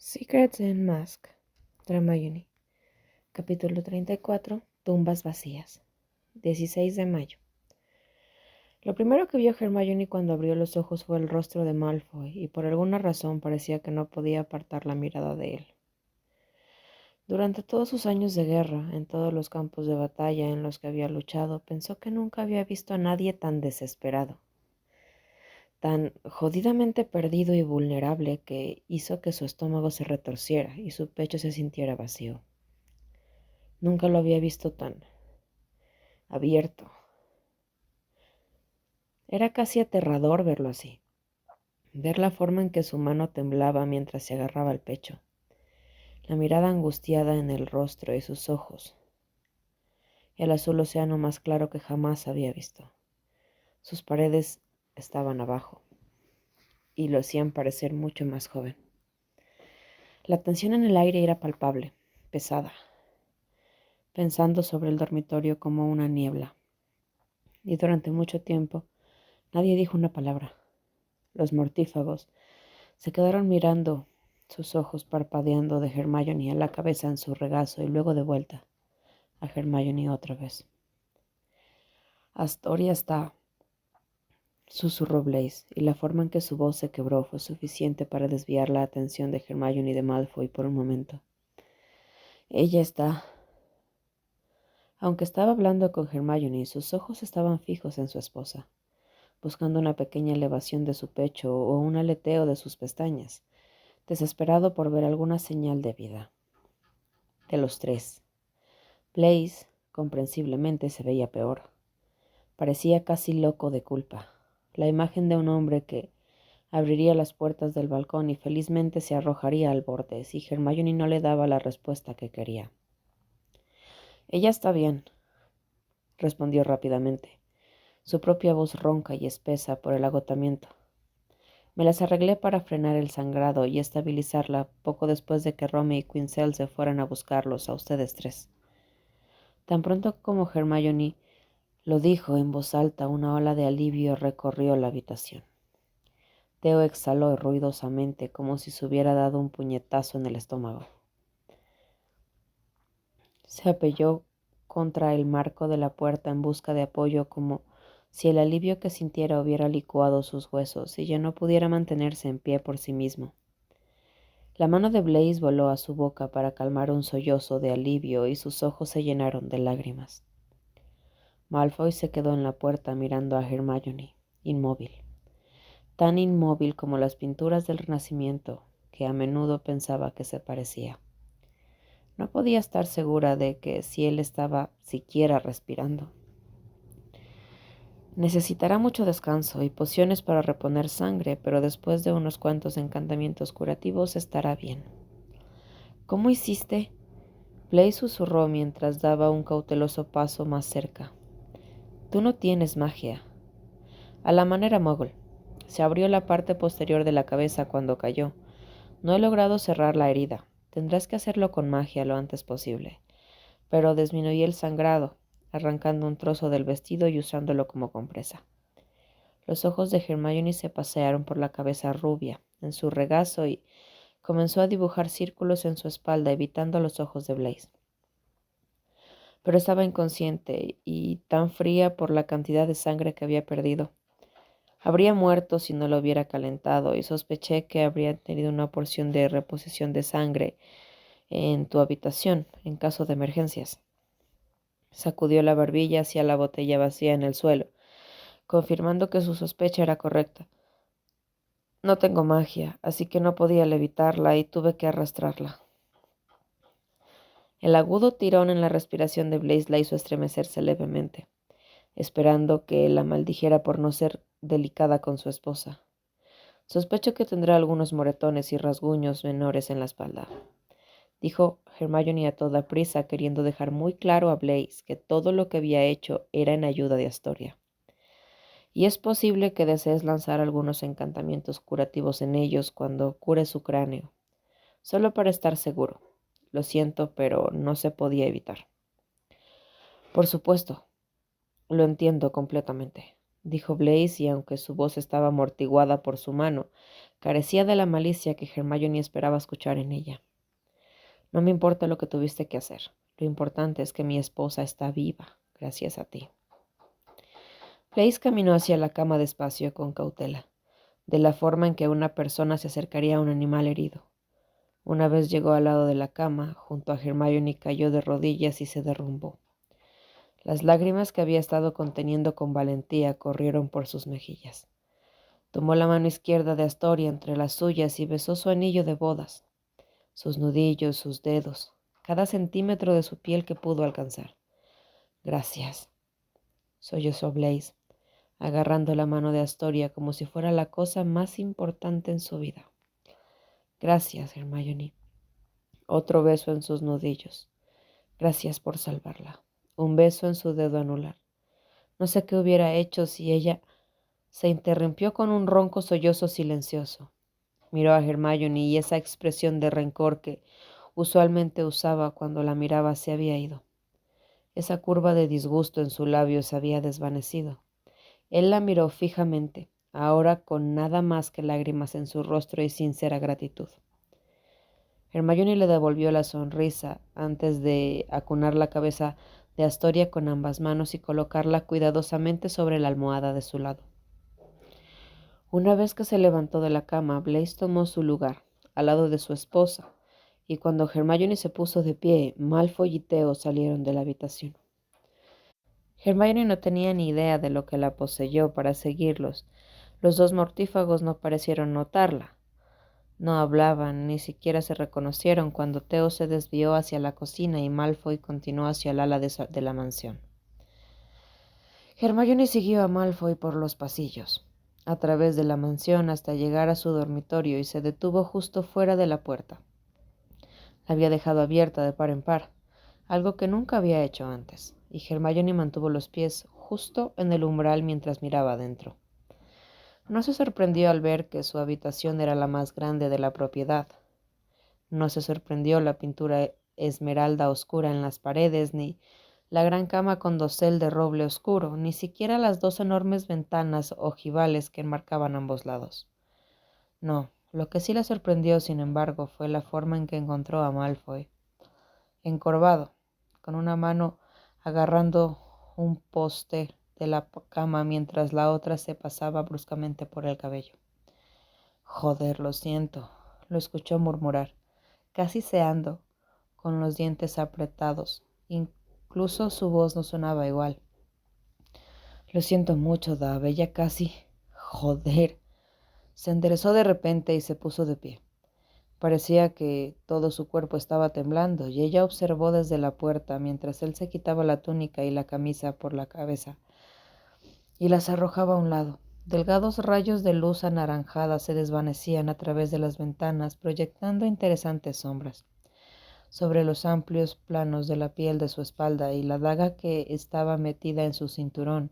Secrets and Mask, Hermione. Capítulo 34. Tumbas vacías. 16 de mayo. Lo primero que vio Hermione cuando abrió los ojos fue el rostro de Malfoy, y por alguna razón parecía que no podía apartar la mirada de él. Durante todos sus años de guerra, en todos los campos de batalla en los que había luchado, pensó que nunca había visto a nadie tan desesperado, tan jodidamente perdido y vulnerable que hizo que su estómago se retorciera y su pecho se sintiera vacío. Nunca lo había visto tan abierto. Era casi aterrador verlo así, ver la forma en que su mano temblaba mientras se agarraba al pecho, la mirada angustiada en el rostro y sus ojos, el azul océano más claro que jamás había visto. Sus paredes estaban abajo y lo hacían parecer mucho más joven. La tensión en el aire era palpable, pesada, pensando sobre el dormitorio como una niebla, y durante mucho tiempo nadie dijo una palabra. Los mortífagos se quedaron mirando, sus ojos parpadeando de Hermione a la cabeza en su regazo y luego de vuelta a Hermione otra vez. Astoria está, susurró Blaise, y la forma en que su voz se quebró fue suficiente para desviar la atención de Hermione y de Malfoy por un momento. Ella está. Aunque estaba hablando con Hermione, sus ojos estaban fijos en su esposa, buscando una pequeña elevación de su pecho o un aleteo de sus pestañas, desesperado por ver alguna señal de vida. De los tres, Blaise, comprensiblemente, se veía peor. Parecía casi loco de culpa. La imagen de un hombre que abriría las puertas del balcón y felizmente se arrojaría al borde si Hermione no le daba la respuesta que quería. «Ella está bien», respondió rápidamente, su propia voz ronca y espesa por el agotamiento. «Me las arreglé para frenar el sangrado y estabilizarla poco después de que Rome y Quinzel se fueran a buscarlos a ustedes tres». Tan pronto como Hermione lo dijo en voz alta, una ola de alivio recorrió la habitación. Theo exhaló ruidosamente, como si se hubiera dado un puñetazo en el estómago. Se apoyó contra el marco de la puerta en busca de apoyo, como si el alivio que sintiera hubiera licuado sus huesos y ya no pudiera mantenerse en pie por sí mismo. La mano de Blaise voló a su boca para calmar un sollozo de alivio y sus ojos se llenaron de lágrimas. Malfoy se quedó en la puerta mirando a Hermione, inmóvil, tan inmóvil como las pinturas del Renacimiento, que a menudo pensaba que se parecía. No podía estar segura de que si él estaba siquiera respirando. Necesitará mucho descanso y pociones para reponer sangre, pero después de unos cuantos encantamientos curativos estará bien. ¿Cómo hiciste? Blaise susurró mientras daba un cauteloso paso más cerca. Tú no tienes magia. A la manera mogul. Se abrió la parte posterior de la cabeza cuando cayó. No he logrado cerrar la herida. Tendrás que hacerlo con magia lo antes posible. Pero disminuí el sangrado, arrancando un trozo del vestido y usándolo como compresa. Los ojos de Hermione se pasearon por la cabeza rubia, en su regazo, y comenzó a dibujar círculos en su espalda, evitando los ojos de Blaise. Pero estaba inconsciente y tan fría por la cantidad de sangre que había perdido. Habría muerto si no lo hubiera calentado, y sospeché que habría tenido una porción de reposición de sangre en tu habitación, en caso de emergencias. Sacudió la barbilla hacia la botella vacía en el suelo, confirmando que su sospecha era correcta. No tengo magia, así que no podía levitarla y tuve que arrastrarla. El agudo tirón en la respiración de Blaise la hizo estremecerse levemente, esperando que la maldijera por no ser delicada con su esposa. Sospecho que tendrá algunos moretones y rasguños menores en la espalda, dijo Hermione a toda prisa, queriendo dejar muy claro a Blaise que todo lo que había hecho era en ayuda de Astoria. Y es posible que desees lanzar algunos encantamientos curativos en ellos cuando cure su cráneo, solo para estar seguro. Lo siento, pero no se podía evitar. Por supuesto, lo entiendo completamente, dijo Blaise, y aunque su voz estaba amortiguada por su mano, Carecía de la malicia que Hermione esperaba escuchar en ella. No me importa lo que tuviste que hacer. Lo importante es que mi esposa está viva, gracias a ti. Blaise caminó hacia la cama despacio, con cautela, de la forma en que una persona se acercaría a un animal herido. Una vez llegó al lado de la cama, junto a Hermione, cayó de rodillas y se derrumbó. Las lágrimas que había estado conteniendo con valentía corrieron por sus mejillas. Tomó la mano izquierda de Astoria entre las suyas y besó su anillo de bodas, sus nudillos, sus dedos, cada centímetro de su piel que pudo alcanzar. Gracias, sollozó Blaise, agarrando la mano de Astoria como si fuera la cosa más importante en su vida. Gracias, Hermione. Otro beso en sus nudillos. Gracias por salvarla. Un beso en su dedo anular. No sé qué hubiera hecho si ella... Se interrumpió con un ronco sollozo silencioso. Miró a Hermione y esa expresión de rencor que usualmente usaba cuando la miraba se había ido. Esa curva de disgusto en su labio se había desvanecido. Él la miró fijamente, ahora con nada más que lágrimas en su rostro y sincera gratitud. Hermione le devolvió la sonrisa antes de acunar la cabeza de Astoria con ambas manos y colocarla cuidadosamente sobre la almohada de su lado. Una vez que se levantó de la cama, Blaise tomó su lugar, al lado de su esposa, y cuando Hermione se puso de pie, Malfoy y Theo salieron de la habitación. Hermione no tenía ni idea de lo que la poseyó para seguirlos. Los dos mortífagos no parecieron notarla. No hablaban, ni siquiera se reconocieron cuando Theo se desvió hacia la cocina y Malfoy continuó hacia el ala de la mansión. Hermione siguió a Malfoy por los pasillos, a través de la mansión hasta llegar a su dormitorio y se detuvo justo fuera de la puerta. La había dejado abierta de par en par, algo que nunca había hecho antes, y Hermione mantuvo los pies justo en el umbral mientras miraba adentro. No se sorprendió al ver que su habitación era la más grande de la propiedad. No se sorprendió la pintura esmeralda oscura en las paredes, ni la gran cama con dosel de roble oscuro, ni siquiera las dos enormes ventanas ojivales que enmarcaban ambos lados. No, lo que sí la sorprendió, sin embargo, fue la forma en que encontró a Malfoy, encorvado, con una mano agarrando un poste de la cama mientras la otra se pasaba bruscamente por el cabello. Joder, lo siento, lo escuchó murmurar, casi ceando, con los dientes apretados. Incluso su voz no sonaba igual. Lo siento mucho, Dave, ella casi... Joder. Se enderezó de repente y se puso de pie. Parecía que todo su cuerpo estaba temblando y ella observó desde la puerta mientras él se quitaba la túnica y la camisa por la cabeza y las arrojaba a un lado. Delgados rayos de luz anaranjada se desvanecían a través de las ventanas, proyectando interesantes sombras sobre los amplios planos de la piel de su espalda, y la daga que estaba metida en su cinturón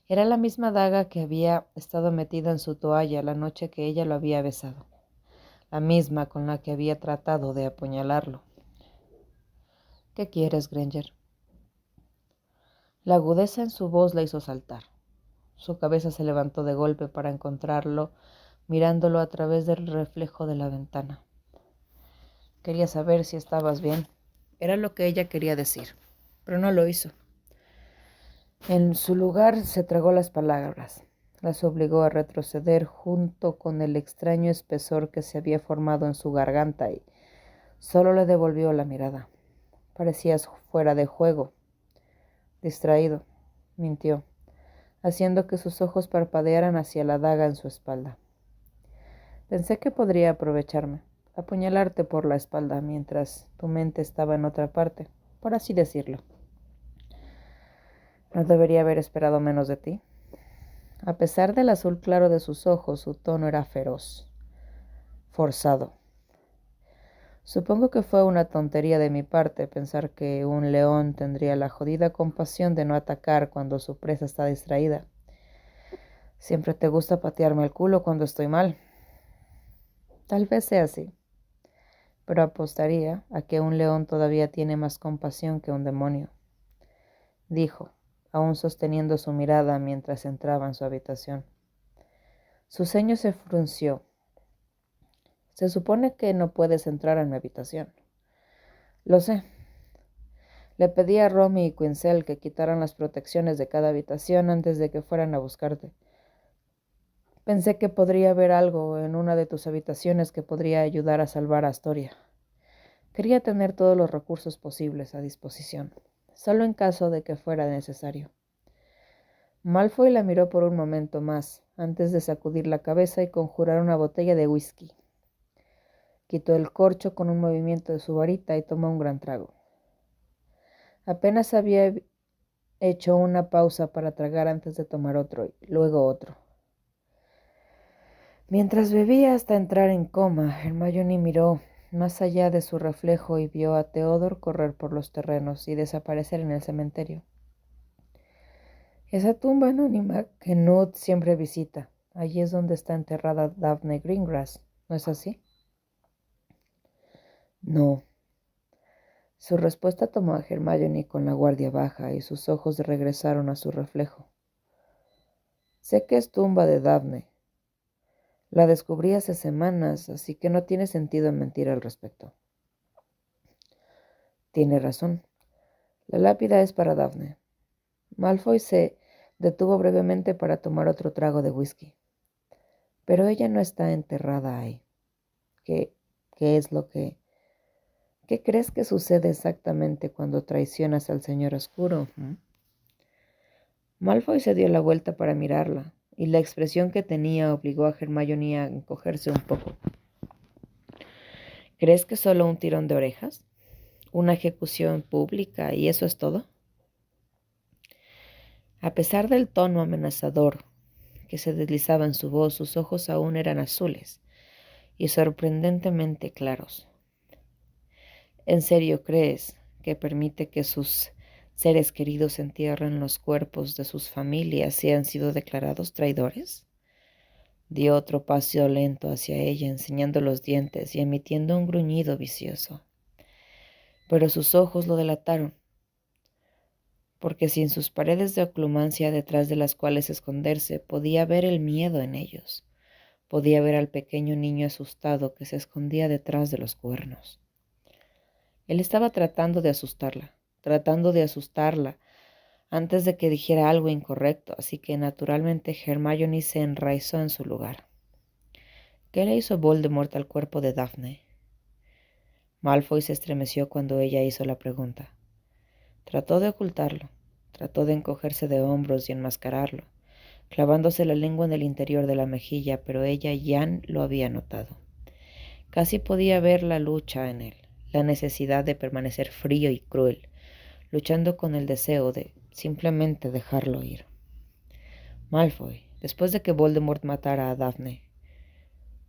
era la misma daga que había estado metida en su toalla la noche que ella lo había besado, la misma con la que había tratado de apuñalarlo. ¿Qué quieres, Granger? La agudeza en su voz la hizo saltar. Su cabeza se levantó de golpe para encontrarlo mirándolo a través del reflejo de la ventana. Quería saber si estabas bien. Era lo que ella quería decir, pero no lo hizo. En su lugar se tragó las palabras. Las obligó a retroceder junto con el extraño espesor que se había formado en su garganta y solo le devolvió la mirada. Parecías fuera de juego, distraído, mintió, haciendo que sus ojos parpadearan hacia la daga en su espalda. Pensé que podría aprovecharme, apuñalarte por la espalda mientras tu mente estaba en otra parte, por así decirlo. ¿No debería haber esperado menos de ti? A pesar del azul claro de sus ojos, su tono era feroz, forzado. Supongo que fue una tontería de mi parte pensar que un león tendría la jodida compasión de no atacar cuando su presa está distraída. Siempre te gusta patearme el culo cuando estoy mal. Tal vez sea así, pero apostaría a que un león todavía tiene más compasión que un demonio, dijo, aún sosteniendo su mirada mientras entraba en su habitación. Su ceño se frunció. Se supone que no puedes entrar en mi habitación. Lo sé. Le pedí a Romy y Quinzel que quitaran las protecciones de cada habitación antes de que fueran a buscarte. Pensé que podría haber algo en una de tus habitaciones que podría ayudar a salvar a Astoria. Quería tener todos los recursos posibles a disposición, solo en caso de que fuera necesario. Malfoy la miró por un momento más, antes de sacudir la cabeza y conjurar una botella de whisky. Quitó el corcho con un movimiento de su varita y tomó un gran trago. Apenas había hecho una pausa para tragar antes de tomar otro, y luego otro. Mientras bebía hasta entrar en coma, Hermione miró más allá de su reflejo y vio a Theodore correr por los terrenos y desaparecer en el cementerio. Esa tumba anónima que Newt siempre visita, allí es donde está enterrada Daphne Greengrass, ¿no es así? No. Su respuesta tomó a Hermione con la guardia baja y sus ojos regresaron a su reflejo. Sé que es tumba de Daphne. La descubrí hace semanas, así que no tiene sentido mentir al respecto. Tiene razón. La lápida es para Daphne. Malfoy se detuvo brevemente para tomar otro trago de whisky. Pero ella no está enterrada ahí. ¿Qué es lo que... ¿Qué crees que sucede exactamente cuando traicionas al Señor Oscuro? Malfoy se dio la vuelta para mirarla, y la expresión que tenía obligó a Hermione a encogerse un poco. ¿Crees que solo un tirón de orejas? ¿Una ejecución pública y eso es todo? A pesar del tono amenazador que se deslizaba en su voz, sus ojos aún eran azules y sorprendentemente claros. ¿En serio crees que permite que sus seres queridos entierren los cuerpos de sus familias y han sido declarados traidores? Dio otro paso lento hacia ella, enseñando los dientes y emitiendo un gruñido vicioso. Pero sus ojos lo delataron, porque sin sus paredes de oclumancia detrás de las cuales esconderse, podía ver el miedo en ellos. Podía ver al pequeño niño asustado que se escondía detrás de los cuernos. Él estaba tratando de asustarla, antes de que dijera algo incorrecto, así que naturalmente Hermione se enraizó en su lugar. ¿Qué le hizo Voldemort al cuerpo de Daphne? Malfoy se estremeció cuando ella hizo la pregunta. Trató de ocultarlo, trató de encogerse de hombros y enmascararlo, clavándose la lengua en el interior de la mejilla, pero ella ya lo había notado. Casi podía ver la lucha en él, la necesidad de permanecer frío y cruel, luchando con el deseo de simplemente dejarlo ir. Malfoy, después de que Voldemort matara a Daphne,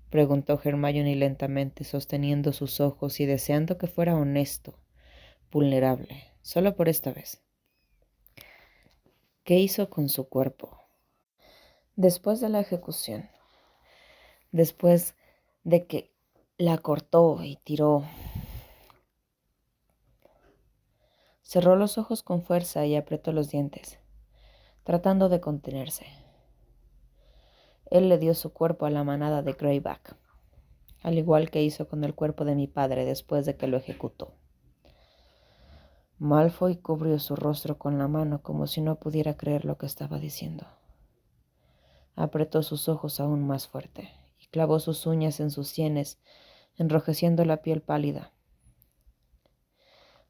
preguntó Hermione lentamente, sosteniendo sus ojos y deseando que fuera honesto, vulnerable, solo por esta vez. ¿Qué hizo con su cuerpo? Después de la ejecución, después de que la cortó y tiró, cerró los ojos con fuerza y apretó los dientes, tratando de contenerse. Él le dio su cuerpo a la manada de Greyback, al igual que hizo con el cuerpo de mi padre después de que lo ejecutó. Malfoy cubrió su rostro con la mano como si no pudiera creer lo que estaba diciendo. Apretó sus ojos aún más fuerte y clavó sus uñas en sus sienes, enrojeciendo la piel pálida.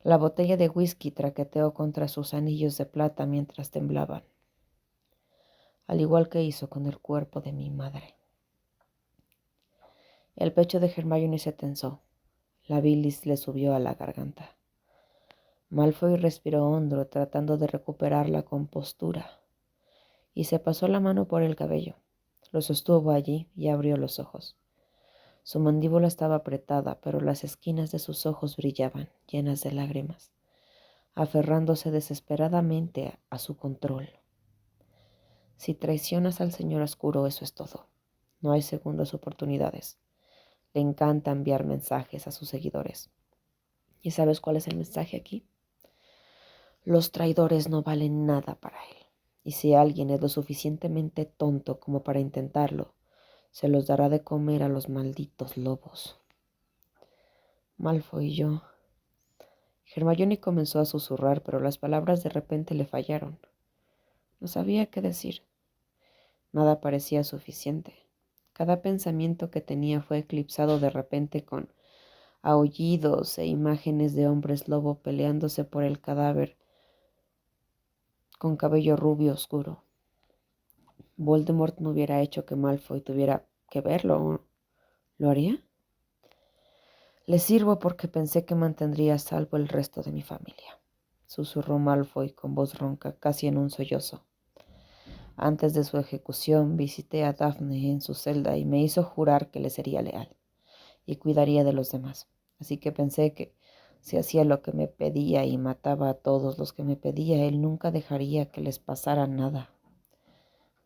La botella de whisky traqueteó contra sus anillos de plata mientras temblaban, al igual que hizo con el cuerpo de mi madre. El pecho de Hermione se tensó. La bilis le subió a la garganta. Malfoy respiró hondo, tratando de recuperar la compostura, y se pasó la mano por el cabello. Lo sostuvo allí y abrió los ojos. Su mandíbula estaba apretada, pero las esquinas de sus ojos brillaban, llenas de lágrimas, aferrándose desesperadamente a su control. Si traicionas al Señor Oscuro, eso es todo. No hay segundas oportunidades. Le encanta enviar mensajes a sus seguidores. ¿Y sabes cuál es el mensaje aquí? Los traidores no valen nada para él. Y si alguien es lo suficientemente tonto como para intentarlo, Se los dará de comer a los malditos lobos. Malfoy y yo. Hermione comenzó a susurrar, pero las palabras de repente le fallaron. No sabía qué decir. Nada parecía suficiente. Cada pensamiento que tenía fue eclipsado de repente con aullidos e imágenes de hombres lobo peleándose por el cadáver con cabello rubio oscuro. Voldemort no hubiera hecho que Malfoy tuviera que verlo. ¿Lo haría? Le sirvo porque pensé que mantendría a salvo el resto de mi familia, susurró Malfoy con voz ronca, casi en un sollozo. Antes de su ejecución visité a Daphne en su celda y me hizo jurar que le sería leal y cuidaría de los demás. Así que pensé que si hacía lo que me pedía y mataba a todos los que me pedía, él nunca dejaría que les pasara nada.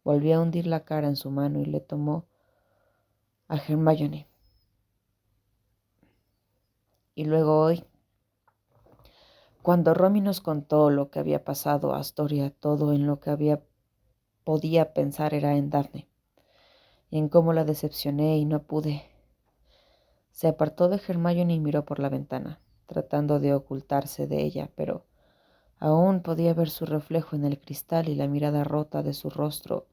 Volvió a hundir la cara en su mano y le tomó a Hermione. Y luego hoy, cuando Romy nos contó lo que había pasado a Astoria, todo en lo que podía pensar era en Daphne, y en cómo la decepcioné y no pude. Se apartó de Hermione y miró por la ventana, tratando de ocultarse de ella, pero aún podía ver su reflejo en el cristal y la mirada rota de su rostro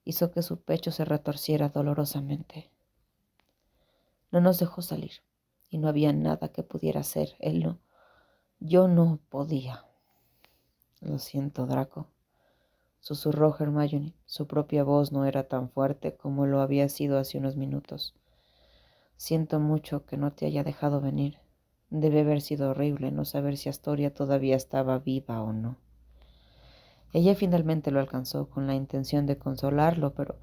hizo que su pecho se retorciera dolorosamente. No nos dejó salir, y no había nada que pudiera hacer. Él no. Yo no podía. Lo siento, Draco, susurró Hermione. Su propia voz no era tan fuerte como lo había sido hace unos minutos. Siento mucho que no te haya dejado venir. Debe haber sido horrible no saber si Astoria todavía estaba viva o no. Ella finalmente lo alcanzó con la intención de consolarlo, pero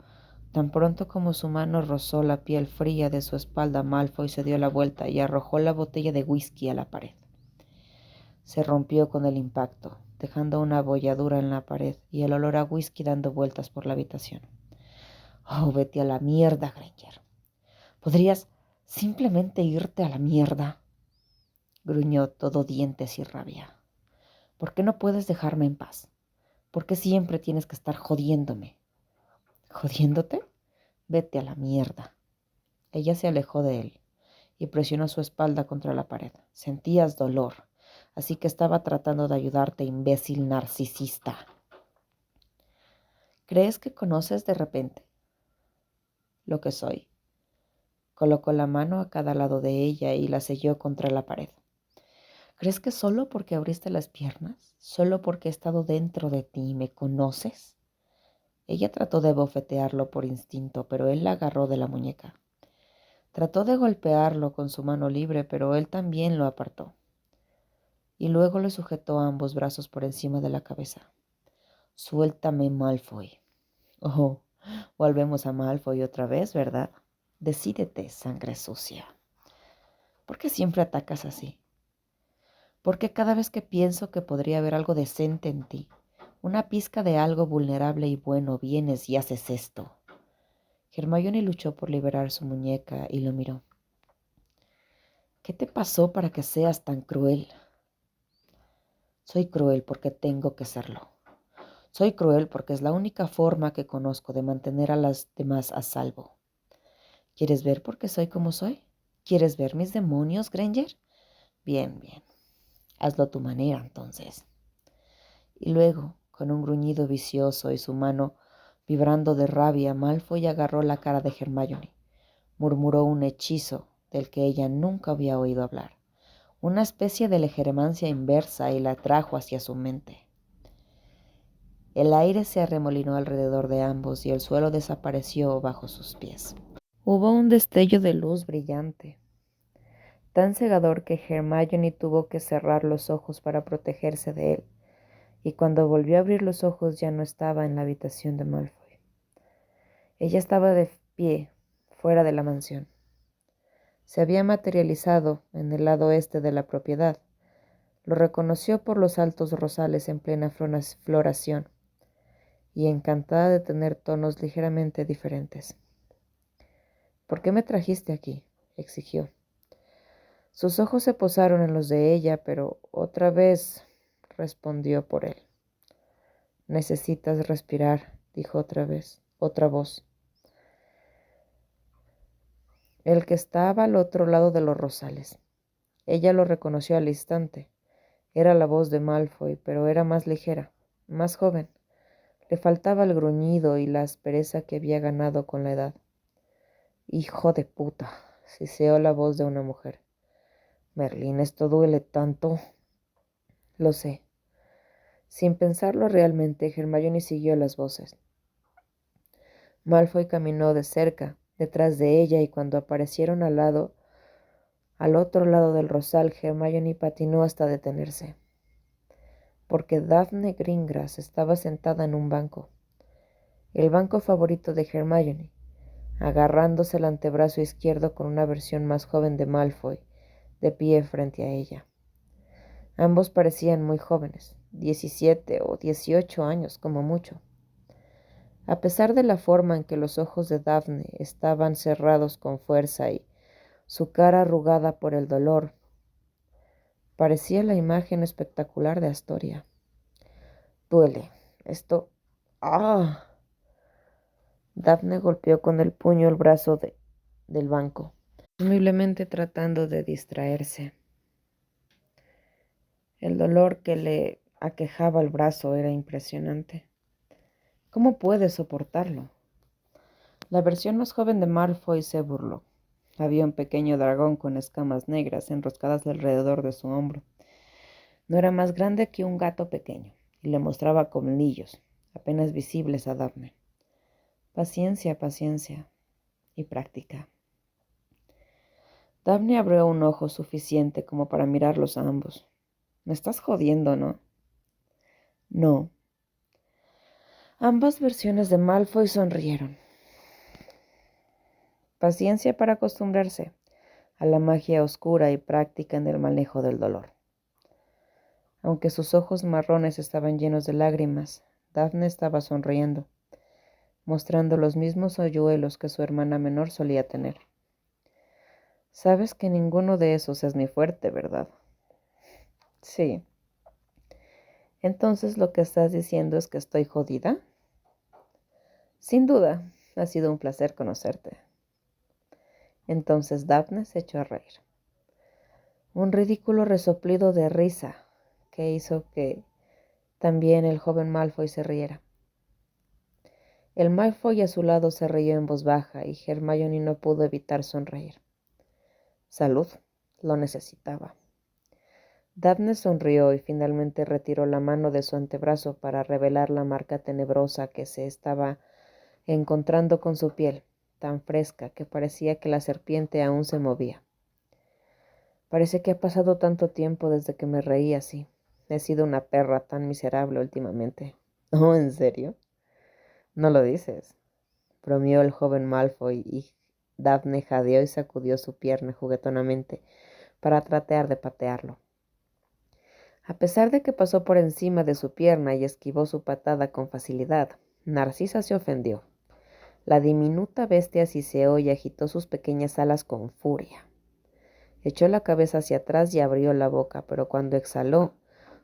tan pronto como su mano rozó la piel fría de su espalda, Malfoy se dio la vuelta y arrojó la botella de whisky a la pared. Se rompió con el impacto, dejando una abolladura en la pared y el olor a whisky dando vueltas por la habitación. «Oh, vete a la mierda, Granger. ¿Podrías simplemente irte a la mierda?», gruñó todo dientes y rabia. «¿Por qué no puedes dejarme en paz? ¿Por qué siempre tienes que estar jodiéndome?» «¿Jodiéndote? Vete a la mierda». Ella se alejó de él y presionó su espalda contra la pared. «Sentías dolor, así que estaba tratando de ayudarte, imbécil narcisista. ¿Crees que conoces de repente lo que soy?» Colocó la mano a cada lado de ella y la selló contra la pared. ¿Crees que solo porque abriste las piernas, solo porque he estado dentro de ti, me conoces? Ella trató de bofetearlo por instinto, pero él la agarró de la muñeca. Trató de golpearlo con su mano libre, pero él también lo apartó. Y luego le sujetó ambos brazos por encima de la cabeza. «Suéltame, Malfoy». «Oh, volvemos a Malfoy otra vez, ¿verdad? Decídete, sangre sucia. ¿Por qué siempre atacas así? ¿Por qué cada vez que pienso que podría haber algo decente en ti, una pizca de algo vulnerable y bueno, vienes y haces esto?» Hermione luchó por liberar su muñeca y lo miró. «¿Qué te pasó para que seas tan cruel?» «Soy cruel porque tengo que serlo. Soy cruel porque es la única forma que conozco de mantener a las demás a salvo. ¿Quieres ver por qué soy como soy? ¿Quieres ver mis demonios, Granger? Bien, bien. Hazlo a tu manera, entonces». Y luego, con un gruñido vicioso y su mano vibrando de rabia, Malfoy agarró la cara de Hermione. Murmuró un hechizo del que ella nunca había oído hablar, una especie de legeremancia inversa, y la trajo hacia su mente. El aire se arremolinó alrededor de ambos y el suelo desapareció bajo sus pies. Hubo un destello de luz brillante, tan cegador que Hermione tuvo que cerrar los ojos para protegerse de él, y cuando volvió a abrir los ojos ya no estaba en la habitación de Malfoy. Ella estaba de pie, fuera de la mansión. Se había materializado en el lado este de la propiedad. Lo reconoció por los altos rosales en plena floración, y encantada de tener tonos ligeramente diferentes. «¿Por qué me trajiste aquí?», exigió. Sus ojos se posaron en los de ella, pero otra vez respondió por él. «Necesitas respirar», dijo otra voz. el que estaba al otro lado de los rosales. Ella lo reconoció al instante. Era la voz de Malfoy, pero era más ligera, más joven. Le faltaba el gruñido y la aspereza que había ganado con la edad. «Hijo de puta», siseó la voz de una mujer. «Merlín, esto duele tanto». «Lo sé». Sin pensarlo realmente, Hermione siguió las voces. Malfoy caminó de cerca, detrás de ella, y cuando aparecieron al otro lado del rosal, Hermione patinó hasta detenerse. Porque Daphne Greengrass estaba sentada en un banco, el banco favorito de Hermione, agarrándose el antebrazo izquierdo con una versión más joven de Malfoy, de pie frente a ella. Ambos parecían muy jóvenes, 17 o 18 años como mucho. A pesar de la forma en que los ojos de Daphne estaban cerrados con fuerza y su cara arrugada por el dolor, parecía la imagen espectacular de Astoria. «Duele. Esto... ¡Ah!». Daphne golpeó con el puño el brazo del banco, presumiblemente tratando de distraerse. El dolor que le aquejaba el brazo era impresionante. ¿Cómo puede soportarlo? La versión más joven de Malfoy se burló. Había un pequeño dragón con escamas negras enroscadas alrededor de su hombro. No era más grande que un gato pequeño, y le mostraba colmillos, apenas visibles a Daphne. Paciencia, paciencia y práctica. Daphne abrió un ojo suficiente como para mirarlos a ambos. «Me estás jodiendo, ¿no?» «No». Ambas versiones de Malfoy sonrieron. Paciencia para acostumbrarse a la magia oscura y práctica en el manejo del dolor. Aunque sus ojos marrones estaban llenos de lágrimas, Daphne estaba sonriendo, mostrando los mismos hoyuelos que su hermana menor solía tener. «Sabes que ninguno de esos es mi fuerte, ¿verdad?» «Sí». «Entonces lo que estás diciendo es que estoy jodida». «Sin duda, ha sido un placer conocerte». Entonces Daphne se echó a reír. Un ridículo resoplido de risa que hizo que también el joven Malfoy se riera. El Malfoy a su lado se rió en voz baja y Hermione no pudo evitar sonreír. «Salud, lo necesitaba». Daphne sonrió y finalmente retiró la mano de su antebrazo para revelar la marca tenebrosa que se estaba encontrando con su piel, tan fresca que parecía que la serpiente aún se movía. «Parece que ha pasado tanto tiempo desde que me reí así. He sido una perra tan miserable últimamente». «¿Oh, en serio?» «No lo dices», bromeó el joven Malfoy, y Daphne jadeó y sacudió su pierna juguetonamente para tratar de patearlo. A pesar de que pasó por encima de su pierna y esquivó su patada con facilidad, Narcisa se ofendió. La diminuta bestia siseó y agitó sus pequeñas alas con furia. Echó la cabeza hacia atrás y abrió la boca, pero cuando exhaló,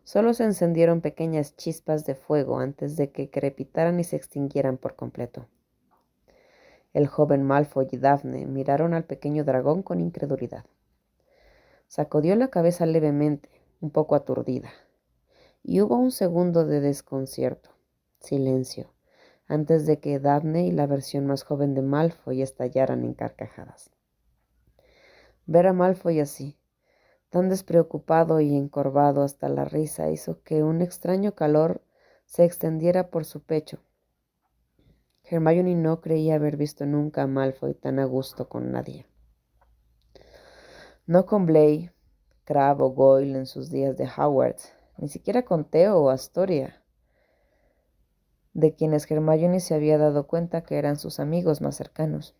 solo se encendieron pequeñas chispas de fuego antes de que crepitaran y se extinguieran por completo. El joven Malfoy y Daphne miraron al pequeño dragón con incredulidad. Sacudió la cabeza levemente, un poco aturdida, y hubo un segundo de desconcierto, silencio, antes de que Daphne y la versión más joven de Malfoy estallaran en carcajadas. Ver a Malfoy así, tan despreocupado y encorvado hasta la risa, hizo que un extraño calor se extendiera por su pecho. Hermione no creía haber visto nunca a Malfoy tan a gusto con nadie. No con Blair, Crabbe o Goyle en sus días de Hogwarts, ni siquiera con Theo o Astoria, de quienes Hermione se había dado cuenta que eran sus amigos más cercanos.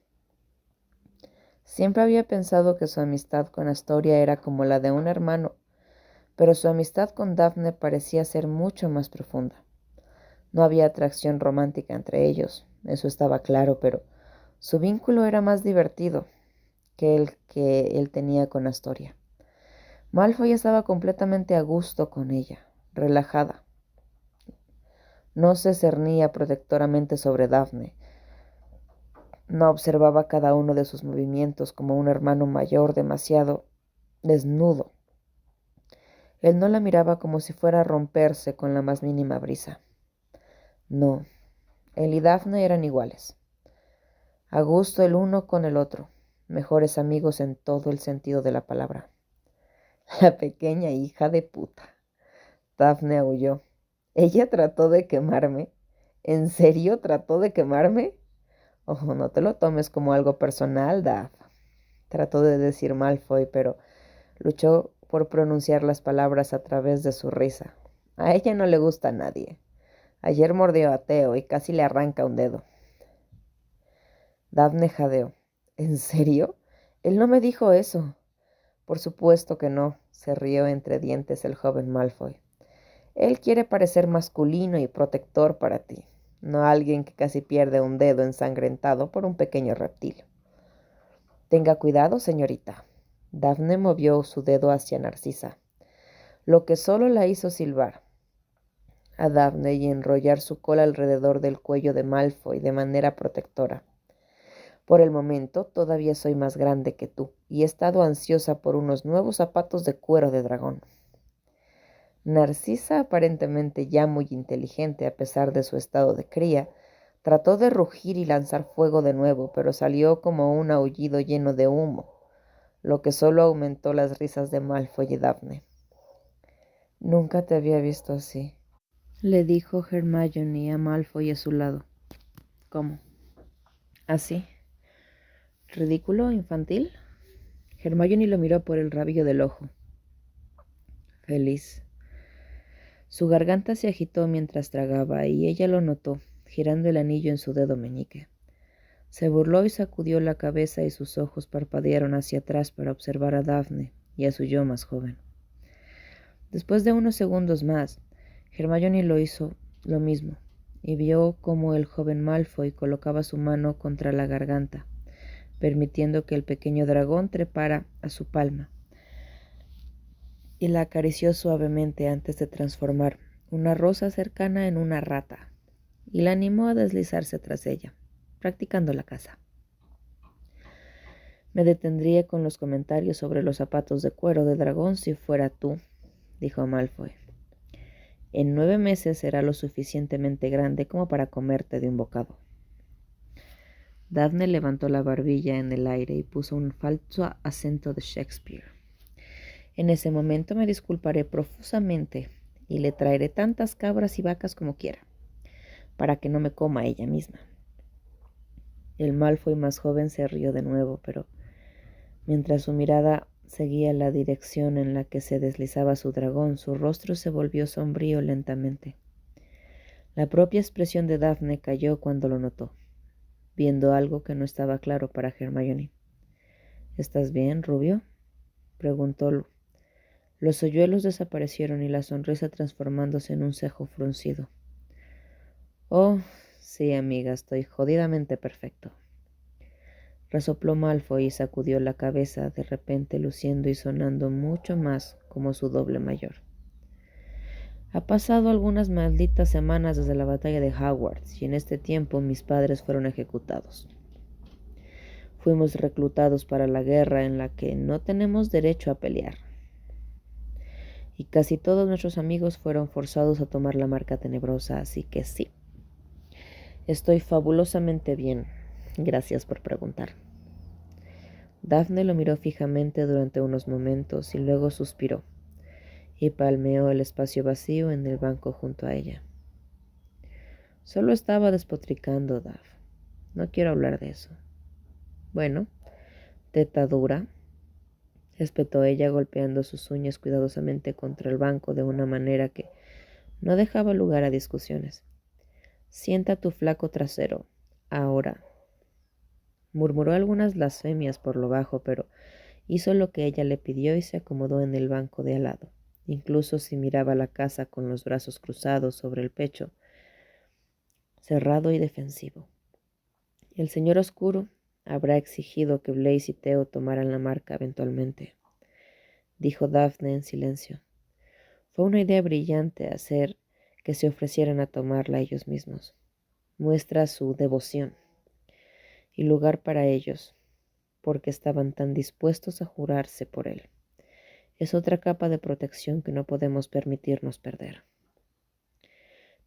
Siempre había pensado que su amistad con Astoria era como la de un hermano, pero su amistad con Daphne parecía ser mucho más profunda. No había atracción romántica entre ellos, eso estaba claro, pero su vínculo era más divertido que el que él tenía con Astoria. Malfoy estaba completamente a gusto con ella, relajada. No se cernía protectoramente sobre Daphne. No observaba cada uno de sus movimientos como un hermano mayor demasiado desnudo. Él no la miraba como si fuera a romperse con la más mínima brisa. No, él y Daphne eran iguales, a gusto el uno con el otro, mejores amigos en todo el sentido de la palabra. La pequeña hija de puta. Daphne aulló. ¿Ella trató de quemarme? ¿En serio trató de quemarme? Oh, no te lo tomes como algo personal, Daph. Trató de decir Malfoy, pero luchó por pronunciar las palabras a través de su risa. A ella no le gusta a nadie. Ayer mordió a Theo y casi le arranca un dedo. Daphne jadeó. ¿En serio? Él no me dijo eso. Por supuesto que no, se rió entre dientes el joven Malfoy. Él quiere parecer masculino y protector para ti, no alguien que casi pierde un dedo ensangrentado por un pequeño reptil. Tenga cuidado, señorita. Daphne movió su dedo hacia Narcisa, lo que solo la hizo silbar a Daphne y enrollar su cola alrededor del cuello de Malfoy de manera protectora. Por el momento, todavía soy más grande que tú, y he estado ansiosa por unos nuevos zapatos de cuero de dragón. Narcisa, aparentemente ya muy inteligente a pesar de su estado de cría, trató de rugir y lanzar fuego de nuevo, pero salió como un aullido lleno de humo, lo que solo aumentó las risas de Malfoy y Daphne. Nunca te había visto así, le dijo Hermione a Malfoy a su lado. ¿Cómo? ¿Así? ¿Ridículo? ¿Infantil? Hermione lo miró por el rabillo del ojo. Feliz. Su garganta se agitó mientras tragaba y ella lo notó, girando el anillo en su dedo meñique. Se burló y sacudió la cabeza y sus ojos parpadearon hacia atrás para observar a Daphne y a su yo más joven. Después de unos segundos más, Hermione lo hizo lo mismo y vio cómo el joven Malfoy colocaba su mano contra la garganta, permitiendo que el pequeño dragón trepara a su palma, y la acarició suavemente antes de transformar una rosa cercana en una rata, y la animó a deslizarse tras ella, practicando la caza. Me detendría con los comentarios sobre los zapatos de cuero de dragón si fuera tú, dijo Malfoy. En 9 meses será lo suficientemente grande como para comerte de un bocado. Daphne levantó la barbilla en el aire y puso un falso acento de Shakespeare. En ese momento me disculparé profusamente y le traeré tantas cabras y vacas como quiera, para que no me coma ella misma. El Malfoy más joven se rió de nuevo, pero mientras su mirada seguía la dirección en la que se deslizaba su dragón, su rostro se volvió sombrío lentamente. La propia expresión de Daphne cayó cuando lo notó, viendo algo que no estaba claro para Hermione. ¿Estás bien, Rubio?, preguntó. Los hoyuelos desaparecieron y la sonrisa transformándose en un cejo fruncido. Oh, sí, amiga, estoy jodidamente perfecto. Resopló Malfoy y sacudió la cabeza, de repente luciendo y sonando mucho más como su doble mayor. Ha pasado algunas malditas semanas desde la batalla de Hogwarts y en este tiempo mis padres fueron ejecutados. Fuimos reclutados para la guerra en la que no tenemos derecho a pelear. Y casi todos nuestros amigos fueron forzados a tomar la marca tenebrosa, así que sí. Estoy fabulosamente bien. Gracias por preguntar. Daphne lo miró fijamente durante unos momentos y luego suspiró y palmeó el espacio vacío en el banco junto a ella. Solo estaba despotricando, Daph. No quiero hablar de eso. Bueno, teta dura, espetó ella golpeando sus uñas cuidadosamente contra el banco de una manera que no dejaba lugar a discusiones. Sienta tu flaco trasero, ahora. Murmuró algunas blasfemias por lo bajo, pero hizo lo que ella le pidió y se acomodó en el banco de al lado, incluso si miraba la casa con los brazos cruzados sobre el pecho, cerrado y defensivo. El señor oscuro habrá exigido que Blaise y Theo tomaran la marca eventualmente, dijo Daphne en silencio. Fue una idea brillante hacer que se ofrecieran a tomarla ellos mismos. Muestra su devoción. y lugar para ellos, porque estaban tan dispuestos a jurarse por él. Es otra capa de protección que no podemos permitirnos perder.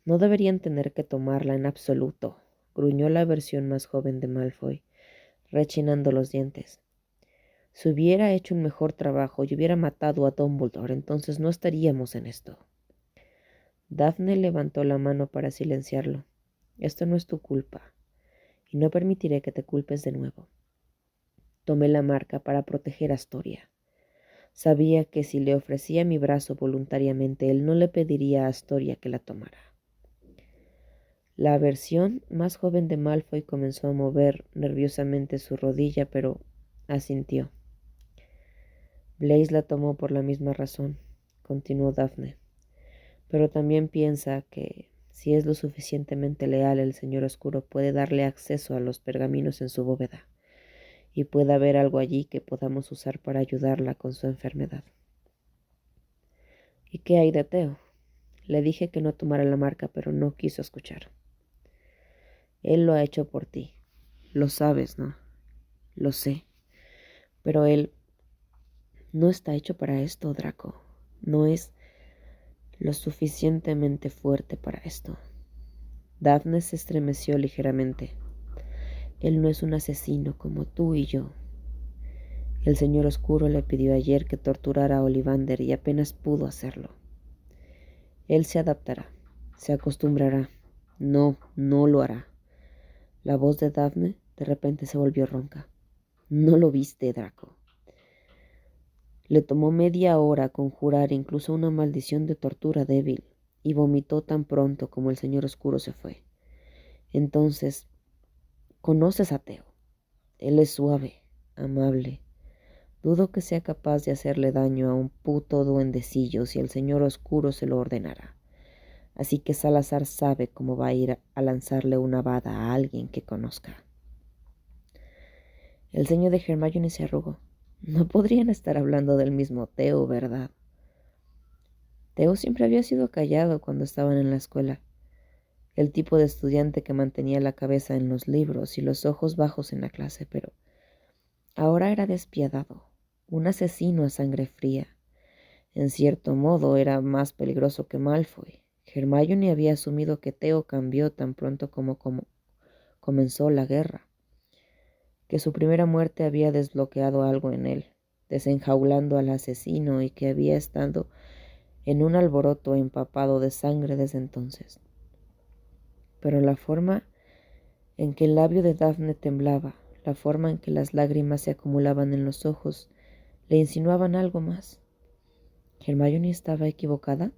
No deberían tener que tomarla en absoluto, gruñó la versión más joven de Malfoy, rechinando los dientes. Si hubiera hecho un mejor trabajo y hubiera matado a Dumbledore, entonces no estaríamos en esto. Daphne levantó la mano para silenciarlo. Esto no es tu culpa, y no permitiré que te culpes de nuevo. Tomé la marca para proteger a Astoria. Sabía que si le ofrecía mi brazo voluntariamente, él no le pediría a Astoria que la tomara. La versión más joven de Malfoy comenzó a mover nerviosamente su rodilla, pero asintió. Blaise la tomó por la misma razón, continuó Daphne. Pero también piensa que, si es lo suficientemente leal, el Señor Oscuro puede darle acceso a los pergaminos en su bóveda, y puede haber algo allí que podamos usar para ayudarla con su enfermedad. ¿Y qué hay de Theo? Le dije que no tomara la marca, pero no quiso escuchar. Él lo ha hecho por ti. Lo sabes, ¿no? Lo sé. Pero él no está hecho para esto, Draco. No es lo suficientemente fuerte para esto. Daphne se estremeció ligeramente. Él no es un asesino como tú y yo. El Señor Oscuro le pidió ayer que torturara a Ollivander y apenas pudo hacerlo. Él se adaptará, se acostumbrará. No, no lo hará. La voz de Daphne de repente se volvió ronca. No lo viste, Draco. Le tomó media hora conjurar incluso una maldición de tortura débil, y vomitó tan pronto como el Señor Oscuro se fue. Entonces, conoces a Theo. Él es suave, amable. Dudo que sea capaz de hacerle daño a un puto duendecillo si el Señor Oscuro se lo ordenara. Así que Salazar sabe cómo va a ir a lanzarle una bada a alguien que conozca. El ceño de Hermione se arrugó. No podrían estar hablando del mismo Theo, ¿verdad? Theo siempre había sido callado cuando estaban en la escuela. El tipo de estudiante que mantenía la cabeza en los libros y los ojos bajos en la clase, pero ahora era despiadado, un asesino a sangre fría. En cierto modo era más peligroso que Malfoy. Hermione había asumido que Theo cambió tan pronto como comenzó la guerra, que su primera muerte había desbloqueado algo en él, desenjaulando al asesino, y que había estado en un alboroto empapado de sangre desde entonces. Pero la forma en que el labio de Daphne temblaba, la forma en que las lágrimas se acumulaban en los ojos, le insinuaban algo más. ¿Hermione estaba equivocada?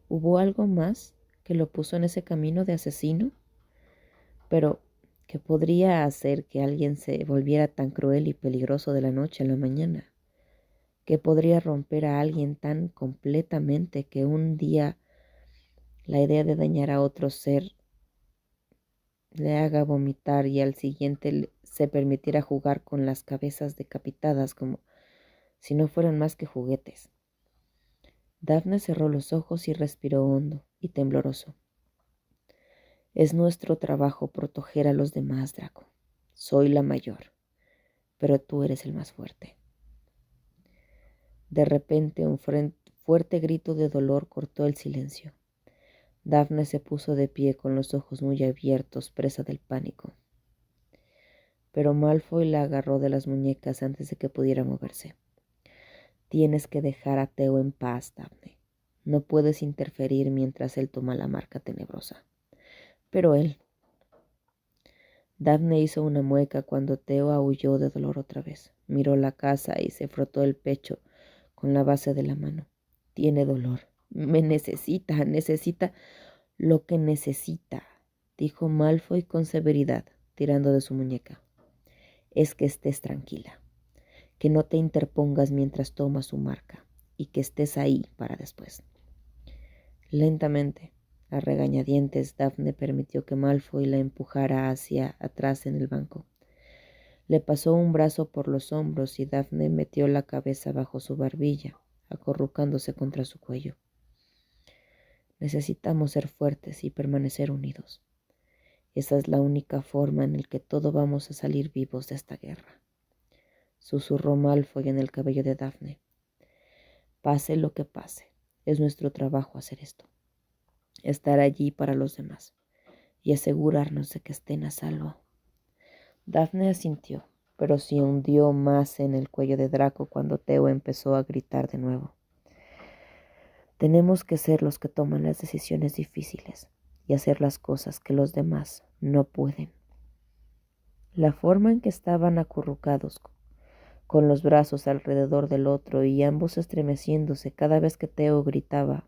¿Hubo algo más que lo puso en ese camino de asesino? Pero, ¿qué podría hacer que alguien se volviera tan cruel y peligroso de la noche a la mañana? ¿Qué podría romper a alguien tan completamente que un día la idea de dañar a otro ser le haga vomitar y al siguiente se permitiera jugar con las cabezas decapitadas como si no fueran más que juguetes? Daphne cerró los ojos y respiró hondo y tembloroso. Es nuestro trabajo proteger a los demás, Draco. Soy la mayor, pero tú eres el más fuerte. De repente un fuerte grito de dolor cortó el silencio. Daphne se puso de pie con los ojos muy abiertos, presa del pánico. Pero Malfoy la agarró de las muñecas antes de que pudiera moverse. Tienes que dejar a Theo en paz, Daphne. No puedes interferir mientras él toma la marca tenebrosa. Pero él... Daphne hizo una mueca cuando Theo aulló de dolor otra vez. Miró la casa y se frotó el pecho con la base de la mano. Tiene dolor. Me necesita lo que necesita, dijo Malfoy con severidad, tirando de su muñeca. Es que estés tranquila, que no te interpongas mientras tomas su marca y que estés ahí para después. Lentamente, a regañadientes, Daphne permitió que Malfoy la empujara hacia atrás en el banco. Le pasó un brazo por los hombros y Daphne metió la cabeza bajo su barbilla, acurrucándose contra su cuello. Necesitamos ser fuertes y permanecer unidos. Esa es la única forma en la que todos vamos a salir vivos de esta guerra, susurró Malfoy en el cabello de Daphne. Pase lo que pase, es nuestro trabajo hacer esto. Estar allí para los demás y asegurarnos de que estén a salvo. Daphne asintió, pero se hundió más en el cuello de Draco cuando Theo empezó a gritar de nuevo. Tenemos que ser los que toman las decisiones difíciles y hacer las cosas que los demás no pueden. La forma en que estaban acurrucados, con los brazos alrededor del otro y ambos estremeciéndose cada vez que Theo gritaba,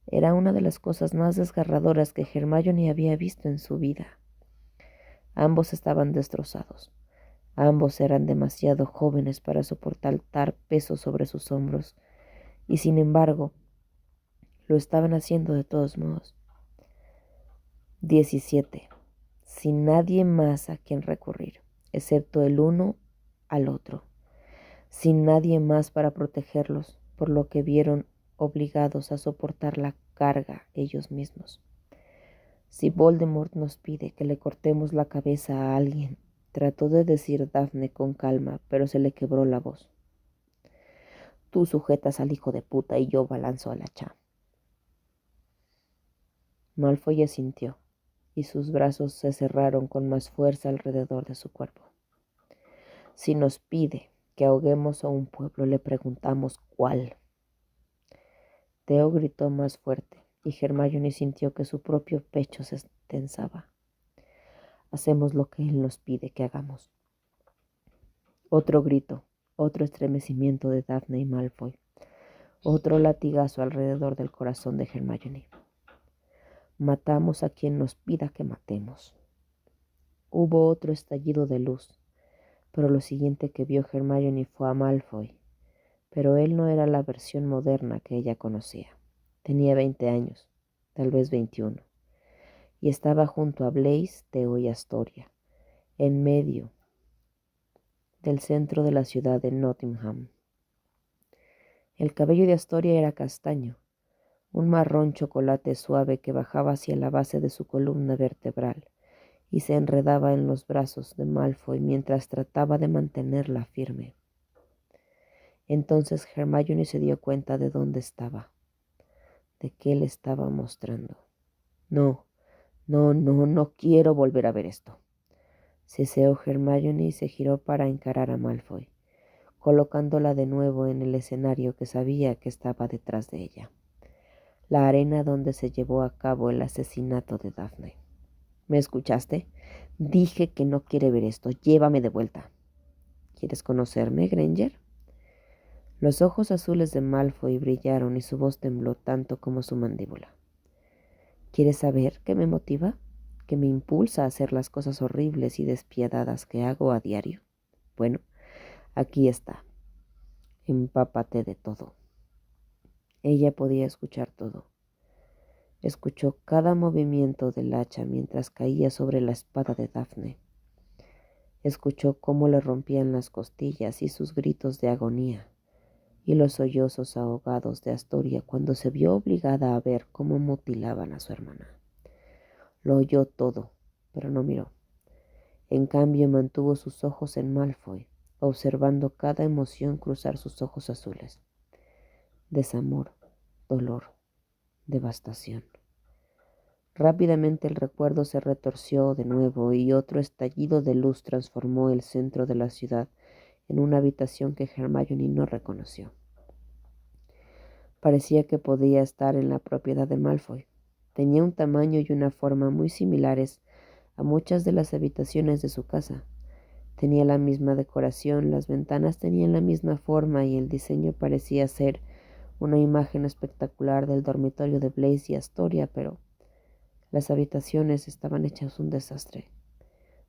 era una de las cosas más desgarradoras que Hermione había visto en su vida. Ambos estaban destrozados. Ambos eran demasiado jóvenes para soportar tal peso sobre sus hombros, y sin embargo, lo estaban haciendo de todos modos. 17. Sin nadie más a quien recurrir, excepto el uno al otro. Sin nadie más para protegerlos, por lo que vieron obligados a soportar la carga ellos mismos. Si Voldemort nos pide que le cortemos la cabeza a alguien, trató de decir Daphne con calma, pero se le quebró la voz. Tú sujetas al hijo de puta y yo balanzo a la cha. Malfoy asintió, y sus brazos se cerraron con más fuerza alrededor de su cuerpo. Si nos pide que ahoguemos a un pueblo, le preguntamos cuál. Theo gritó más fuerte, y Hermione sintió que su propio pecho se tensaba. Hacemos lo que él nos pide que hagamos. Otro grito, otro estremecimiento de Daphne y Malfoy, otro latigazo alrededor del corazón de Hermione. Matamos a quien nos pida que matemos. Hubo otro estallido de luz, pero lo siguiente que vio Hermione fue a Malfoy, pero él no era la versión moderna que ella conocía. Tenía 20 años, tal vez 21, y estaba junto a Blaise, Theo y Astoria, en medio del centro de la ciudad de Nottingham. El cabello de Astoria era castaño, un marrón chocolate suave que bajaba hacia la base de su columna vertebral y se enredaba en los brazos de Malfoy mientras trataba de mantenerla firme. Entonces Hermione se dio cuenta de dónde estaba, de qué le estaba mostrando. No quiero volver a ver esto. Ceseó Hermione y se giró para encarar a Malfoy, colocándola de nuevo en el escenario que sabía que estaba detrás de ella, la arena donde se llevó a cabo el asesinato de Daphne. ¿Me escuchaste? Dije que no quiere ver esto. Llévame de vuelta. ¿Quieres conocerme, Granger? Los ojos azules de Malfoy brillaron y su voz tembló tanto como su mandíbula. ¿Quieres saber qué me motiva? ¿Qué me impulsa a hacer las cosas horribles y despiadadas que hago a diario? Bueno, aquí está. Empápate de todo. Ella podía escuchar todo. Escuchó cada movimiento del hacha mientras caía sobre la espada de Daphne. Escuchó cómo le rompían las costillas y sus gritos de agonía, y los sollozos ahogados de Astoria cuando se vio obligada a ver cómo mutilaban a su hermana. Lo oyó todo, pero no miró. En cambio, mantuvo sus ojos en Malfoy, observando cada emoción cruzar sus ojos azules. Desamor, dolor, devastación. Rápidamente el recuerdo se retorció de nuevo y otro estallido de luz transformó el centro de la ciudad en una habitación que Hermione no reconoció. Parecía que podía estar en la propiedad de Malfoy. Tenía un tamaño y una forma muy similares a muchas de las habitaciones de su casa. Tenía la misma decoración, las ventanas tenían la misma forma y el diseño parecía ser una imagen espectacular del dormitorio de Blaise y Astoria, pero las habitaciones estaban hechas un desastre.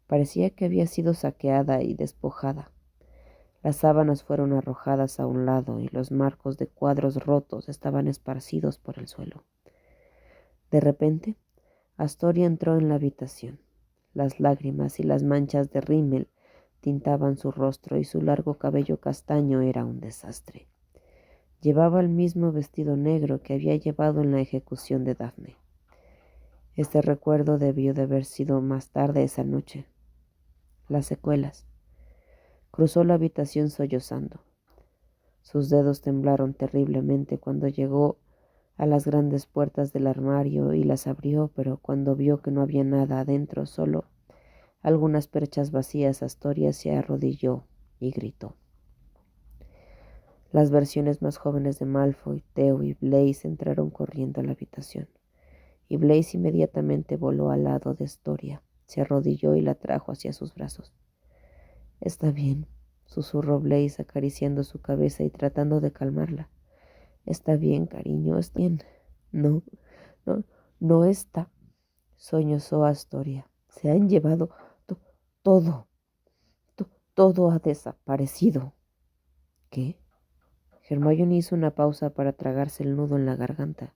Parecía que había sido saqueada y despojada. Las sábanas fueron arrojadas a un lado y los marcos de cuadros rotos estaban esparcidos por el suelo. De repente, Astoria entró en la habitación. Las lágrimas y las manchas de rímel tintaban su rostro y su largo cabello castaño era un desastre. Llevaba el mismo vestido negro que había llevado en la ejecución de Daphne. Este recuerdo debió de haber sido más tarde esa noche. Las secuelas. Cruzó la habitación sollozando. Sus dedos temblaron terriblemente cuando llegó a las grandes puertas del armario y las abrió, pero cuando vio que no había nada adentro, solo algunas perchas vacías, Astoria se arrodilló y gritó. Las versiones más jóvenes de Malfoy, Theo y Blaise entraron corriendo a la habitación, y Blaise inmediatamente voló al lado de Astoria, se arrodilló y la trajo hacia sus brazos. «Está bien», susurró Blaise acariciando su cabeza y tratando de calmarla. «Está bien, cariño, está bien». No, no, no está, sollozó Astoria. «Se han llevado todo, todo ha desaparecido». ¿Qué? Hermione hizo una pausa para tragarse el nudo en la garganta.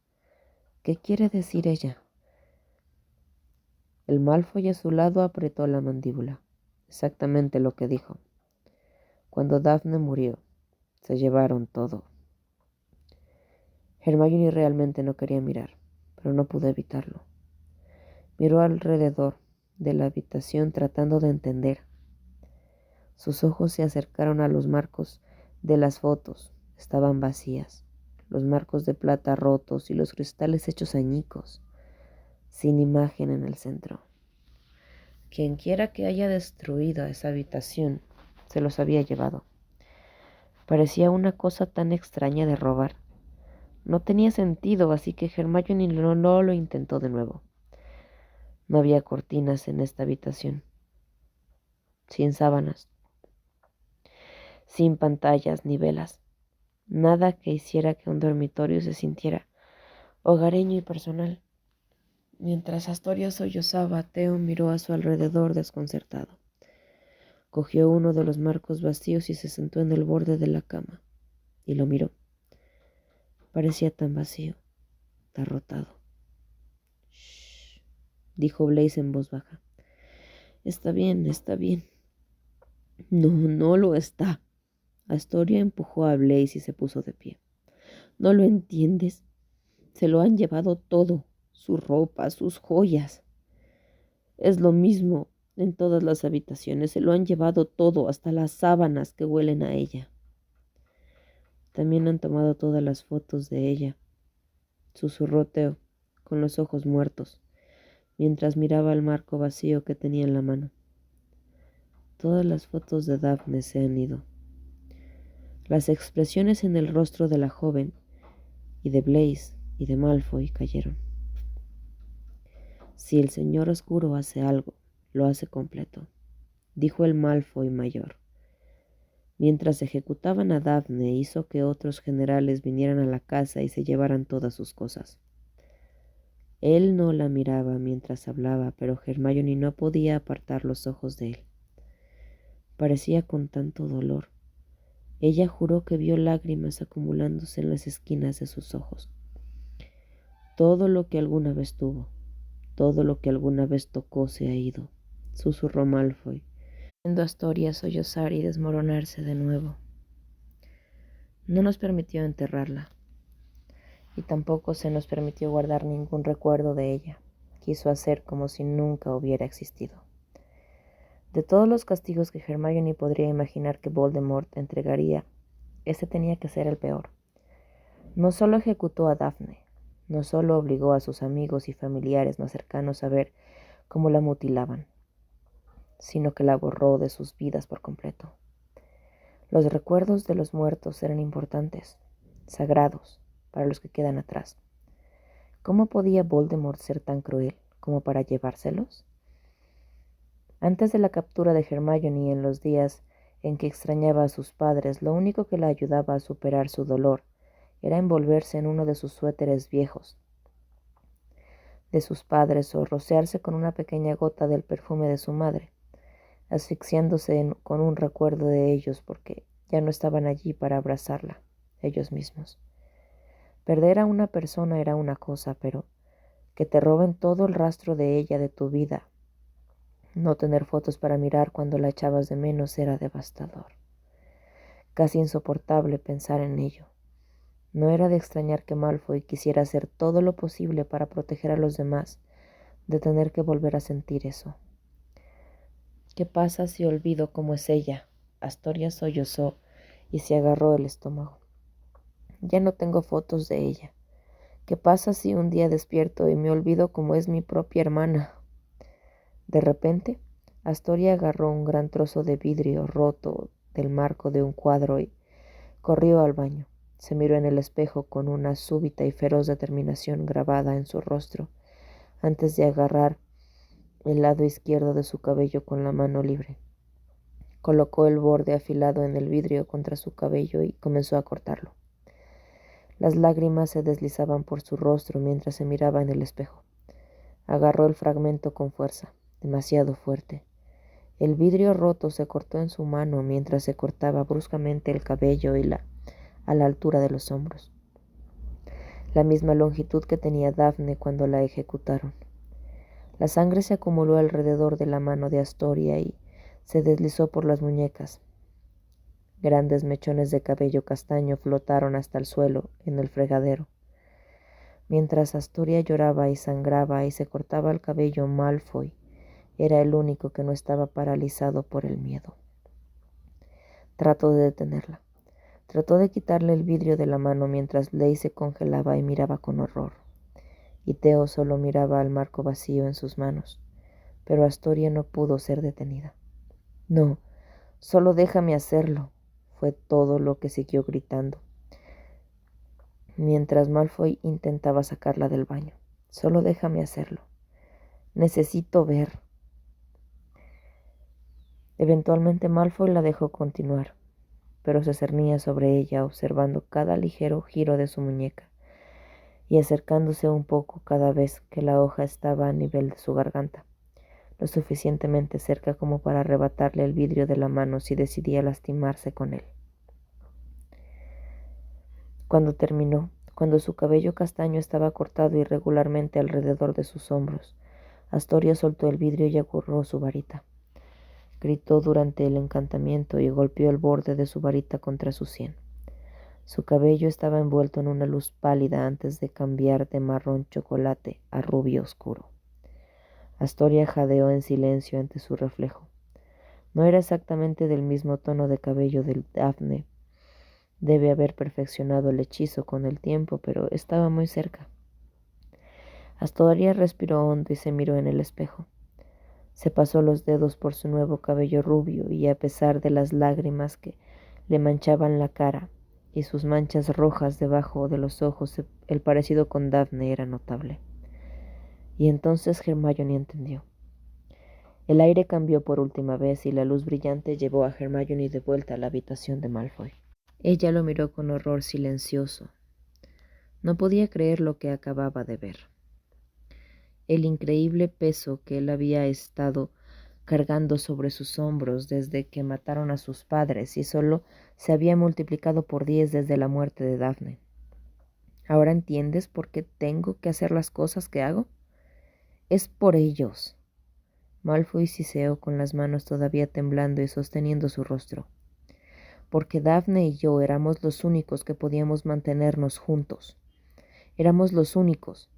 ¿Qué quiere decir ella? El Malfoy a su lado apretó la mandíbula. Exactamente lo que dijo. Cuando Daphne murió, se llevaron todo. Hermione realmente no quería mirar, pero no pudo evitarlo. Miró alrededor de la habitación tratando de entender. Sus ojos se acercaron a los marcos de las fotos. Estaban vacías, los marcos de plata rotos y los cristales hechos añicos, sin imagen en el centro. Quienquiera que haya destruido esa habitación se los había llevado. Parecía una cosa tan extraña de robar. No tenía sentido, así que Hermione no lo intentó de nuevo. No había cortinas en esta habitación, sin sábanas, sin pantallas ni velas. Nada que hiciera que un dormitorio se sintiera hogareño y personal. Mientras Astoria sollozaba, Theo miró a su alrededor desconcertado. Cogió uno de los marcos vacíos y se sentó en el borde de la cama. Y lo miró. Parecía tan vacío, tan rotado. «Shh», dijo Blaise en voz baja. Está bien, está bien». «No, no lo está». Astoria empujó a Blaise y se puso de pie. «¿No lo entiendes? Se lo han llevado todo, su ropa, sus joyas. Es lo mismo en todas las habitaciones, se lo han llevado todo, hasta las sábanas que huelen a ella. También han tomado todas las fotos de ella», susurró Theo, con los ojos muertos, mientras miraba el marco vacío que tenía en la mano. «Todas las fotos de Daphne se han ido». Las expresiones en el rostro de la joven, y de Blaise, y de Malfoy cayeron. «Si el Señor Oscuro hace algo, lo hace completo», dijo el Malfoy mayor. Mientras ejecutaban a Daphne, hizo que otros generales vinieran a la casa y se llevaran todas sus cosas. Él no la miraba mientras hablaba, pero Hermione no podía apartar los ojos de él. Parecía con tanto dolor. Ella juró que vio lágrimas acumulándose en las esquinas de sus ojos. «Todo lo que alguna vez tuvo, todo lo que alguna vez tocó se ha ido», susurró Malfoy, viendo a Astoria sollozar y desmoronarse de nuevo. No nos permitió enterrarla, y tampoco se nos permitió guardar ningún recuerdo de ella. Quiso hacer como si nunca hubiera existido. De todos los castigos que Hermione podría imaginar que Voldemort entregaría, este tenía que ser el peor. No solo ejecutó a Daphne, no solo obligó a sus amigos y familiares más cercanos a ver cómo la mutilaban, sino que la borró de sus vidas por completo. Los recuerdos de los muertos eran importantes, sagrados, para los que quedan atrás. ¿Cómo podía Voldemort ser tan cruel como para llevárselos? Antes de la captura de Hermione, en los días en que extrañaba a sus padres, lo único que la ayudaba a superar su dolor era envolverse en uno de sus suéteres viejos de sus padres o rociarse con una pequeña gota del perfume de su madre, asfixiándose con un recuerdo de ellos porque ya no estaban allí para abrazarla, ellos mismos. Perder a una persona era una cosa, pero que te roben todo el rastro de ella, de tu vida, no tener fotos para mirar cuando la echabas de menos era devastador. Casi insoportable pensar en ello. No era de extrañar que Malfoy quisiera hacer todo lo posible para proteger a los demás de tener que volver a sentir eso. ¿Qué pasa si olvido cómo es ella? Astoria sollozó y se agarró el estómago. Ya no tengo fotos de ella. ¿Qué pasa si un día despierto y me olvido cómo es mi propia hermana? De repente, Astoria agarró un gran trozo de vidrio roto del marco de un cuadro y corrió al baño. Se miró en el espejo con una súbita y feroz determinación grabada en su rostro, antes de agarrar el lado izquierdo de su cabello con la mano libre. Colocó el borde afilado en el vidrio contra su cabello y comenzó a cortarlo. Las lágrimas se deslizaban por su rostro mientras se miraba en el espejo. Agarró el fragmento con fuerza, demasiado fuerte. El vidrio roto se cortó en su mano mientras se cortaba bruscamente el cabello a la altura de los hombros. La misma longitud que tenía Daphne cuando la ejecutaron. La sangre se acumuló alrededor de la mano de Astoria y se deslizó por las muñecas. Grandes mechones de cabello castaño flotaron hasta el suelo en el fregadero. Mientras Astoria lloraba y sangraba y se cortaba el cabello, Malfoy era el único que no estaba paralizado por el miedo. Trató de detenerla. Trató de quitarle el vidrio de la mano mientras Blaise se congelaba y miraba con horror. Y Theo solo miraba al marco vacío en sus manos. Pero Astoria no pudo ser detenida. No, solo déjame hacerlo, fue todo lo que siguió gritando, mientras Malfoy intentaba sacarla del baño. Solo déjame hacerlo. Necesito ver. Eventualmente Malfoy la dejó continuar, pero se cernía sobre ella observando cada ligero giro de su muñeca y acercándose un poco cada vez que la hoja estaba a nivel de su garganta, lo suficientemente cerca como para arrebatarle el vidrio de la mano si decidía lastimarse con él. Cuando terminó, cuando su cabello castaño estaba cortado irregularmente alrededor de sus hombros, Astoria soltó el vidrio y agarró su varita. Gritó durante el encantamiento y golpeó el borde de su varita contra su sien. Su cabello estaba envuelto en una luz pálida antes de cambiar de marrón chocolate a rubio oscuro. Astoria jadeó en silencio ante su reflejo. No era exactamente del mismo tono de cabello de Daphne. Debe haber perfeccionado el hechizo con el tiempo, pero estaba muy cerca. Astoria respiró hondo y se miró en el espejo. Se pasó los dedos por su nuevo cabello rubio y a pesar de las lágrimas que le manchaban la cara y sus manchas rojas debajo de los ojos, el parecido con Daphne era notable. Y entonces Hermione entendió. El aire cambió por última vez y la luz brillante llevó a Hermione de vuelta a la habitación de Malfoy. Ella lo miró con horror silencioso. No podía creer lo que acababa de ver. El increíble peso que él había estado cargando sobre sus hombros desde que mataron a sus padres y solo se había multiplicado por 10 desde la muerte de Daphne. ¿Ahora entiendes por qué tengo que hacer las cosas que hago? Es por ellos. Malfoy siseó con las manos todavía temblando y sosteniendo su rostro. Porque Daphne y yo éramos los únicos que podíamos mantenernos juntos. Éramos los únicos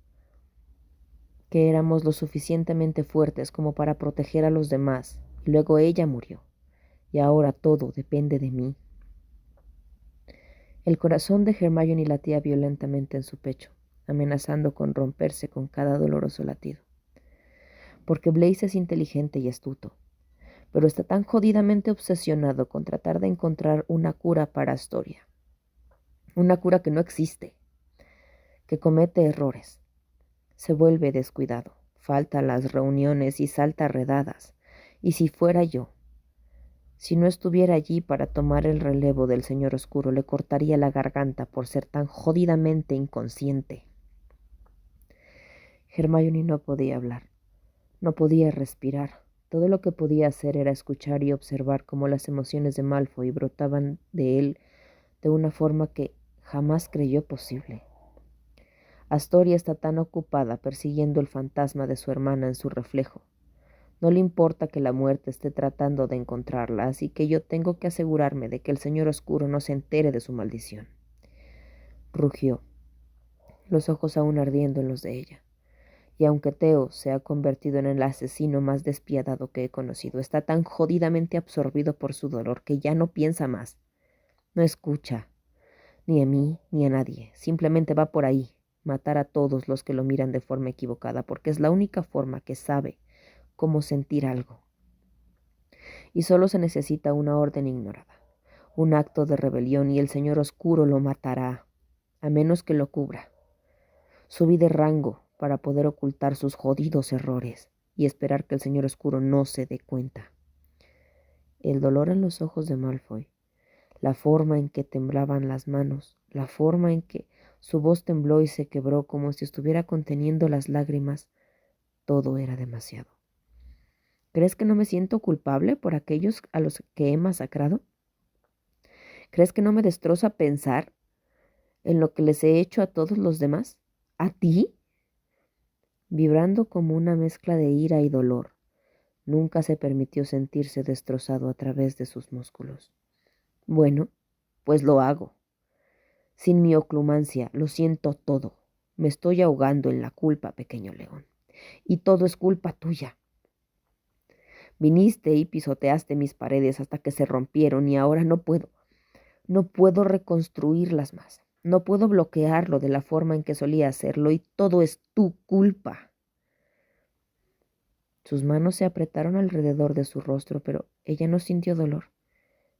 que éramos lo suficientemente fuertes como para proteger a los demás. Y luego ella murió. Y ahora todo depende de mí. El corazón de Hermione latía violentamente en su pecho, amenazando con romperse con cada doloroso latido. Porque Blaise es inteligente y astuto, pero está tan jodidamente obsesionado con tratar de encontrar una cura para Astoria. Una cura que no existe, que comete errores. Se vuelve descuidado, falta a las reuniones y salta a redadas. Y si fuera yo, si no estuviera allí para tomar el relevo del Señor Oscuro, le cortaría la garganta por ser tan jodidamente inconsciente. Hermione no podía hablar, no podía respirar. Todo lo que podía hacer era escuchar y observar cómo las emociones de Malfoy brotaban de él de una forma que jamás creyó posible. Astoria está tan ocupada persiguiendo el fantasma de su hermana en su reflejo. No le importa que la muerte esté tratando de encontrarla, así que yo tengo que asegurarme de que el Señor Oscuro no se entere de su maldición. Rugió, los ojos aún ardiendo en los de ella. Y aunque Theo se ha convertido en el asesino más despiadado que he conocido, está tan jodidamente absorbido por su dolor que ya no piensa más. No escucha, ni a mí, ni a nadie. Simplemente va por ahí, matar a todos los que lo miran de forma equivocada, porque es la única forma que sabe cómo sentir algo. Y solo se necesita una orden ignorada, un acto de rebelión, y el Señor Oscuro lo matará, a menos que lo cubra. Subí de rango para poder ocultar sus jodidos errores y esperar que el Señor Oscuro no se dé cuenta. El dolor en los ojos de Malfoy, la forma en que temblaban las manos, la forma en que su voz tembló y se quebró como si estuviera conteniendo las lágrimas, todo era demasiado. ¿Crees que no me siento culpable por aquellos a los que he masacrado? ¿Crees que no me destroza pensar en lo que les he hecho a todos los demás? ¿A ti? Vibrando como una mezcla de ira y dolor, nunca se permitió sentirse destrozado a través de sus músculos. Bueno, pues lo hago. Sin mi oclumancia, lo siento todo. Me estoy ahogando en la culpa, pequeño león. Y todo es culpa tuya. Viniste y pisoteaste mis paredes hasta que se rompieron y ahora no puedo reconstruirlas más. No puedo bloquearlo de la forma en que solía hacerlo y todo es tu culpa. Sus manos se apretaron alrededor de su rostro, pero ella no sintió dolor.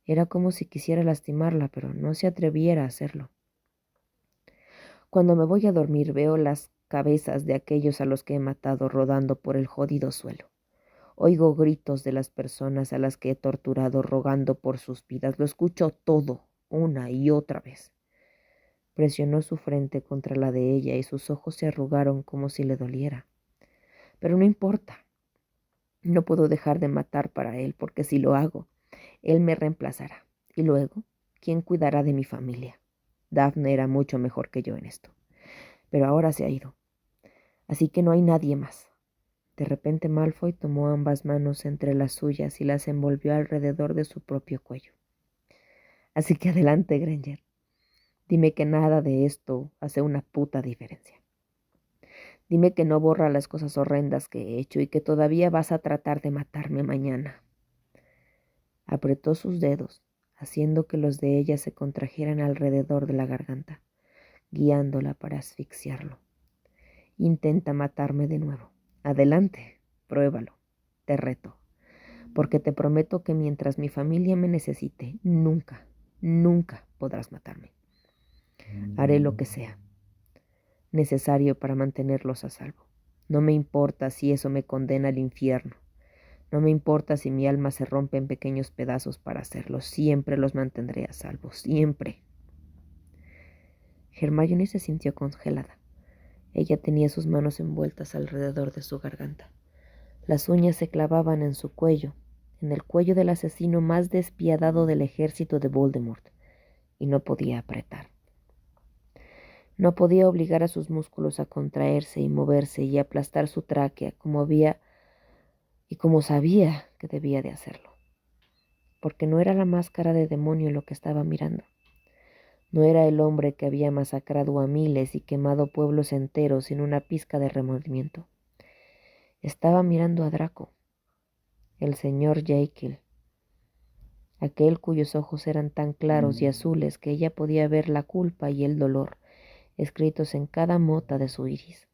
Era como si quisiera lastimarla, pero no se atreviera a hacerlo. Cuando me voy a dormir veo las cabezas de aquellos a los que he matado rodando por el jodido suelo. Oigo gritos de las personas a las que he torturado rogando por sus vidas. Lo escucho todo, una y otra vez. Presionó su frente contra la de ella y sus ojos se arrugaron como si le doliera. Pero no importa. No puedo dejar de matar para él, porque si lo hago, él me reemplazará. Y luego, ¿quién cuidará de mi familia? Daphne era mucho mejor que yo en esto. Pero ahora se ha ido. Así que no hay nadie más. De repente Malfoy tomó ambas manos entre las suyas y las envolvió alrededor de su propio cuello. Así que adelante, Granger. Dime que nada de esto hace una puta diferencia. Dime que no borra las cosas horrendas que he hecho y que todavía vas a tratar de matarme mañana. Apretó sus dedos, haciendo que los de ella se contrajeran alrededor de la garganta, guiándola para asfixiarlo. Intenta matarme de nuevo. Adelante, pruébalo. Te reto. Porque te prometo que mientras mi familia me necesite, nunca, nunca podrás matarme. Haré lo que sea necesario para mantenerlos a salvo. No me importa si eso me condena al infierno. No me importa si mi alma se rompe en pequeños pedazos para hacerlo. Siempre los mantendré a salvo. Siempre. Hermione se sintió congelada. Ella tenía sus manos envueltas alrededor de su garganta. Las uñas se clavaban en su cuello, en el cuello del asesino más despiadado del ejército de Voldemort, y no podía apretar. No podía obligar a sus músculos a contraerse y moverse y aplastar su tráquea como sabía que debía de hacerlo. Porque no era la máscara de demonio lo que estaba mirando. No era el hombre que había masacrado a miles y quemado pueblos enteros sin una pizca de remordimiento. Estaba mirando a Draco, el señor Jekyll, aquel cuyos ojos eran tan claros y azules que ella podía ver la culpa y el dolor escritos en cada mota de su iris.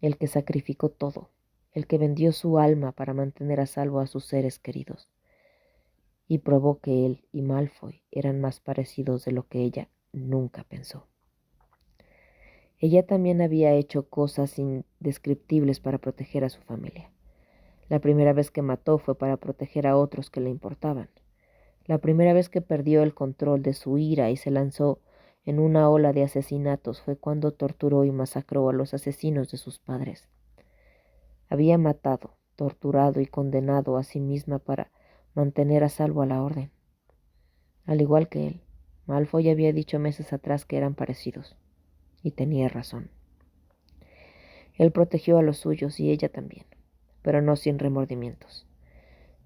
El que sacrificó todo, el que vendió su alma para mantener a salvo a sus seres queridos. Y probó que él y Malfoy eran más parecidos de lo que ella nunca pensó. Ella también había hecho cosas indescriptibles para proteger a su familia. La primera vez que mató fue para proteger a otros que le importaban. La primera vez que perdió el control de su ira y se lanzó en una ola de asesinatos fue cuando torturó y masacró a los asesinos de sus padres. Había matado, torturado y condenado a sí misma para mantener a salvo a la orden. Al igual que él, Malfoy había dicho meses atrás que eran parecidos, y tenía razón. Él protegió a los suyos y ella también, pero no sin remordimientos.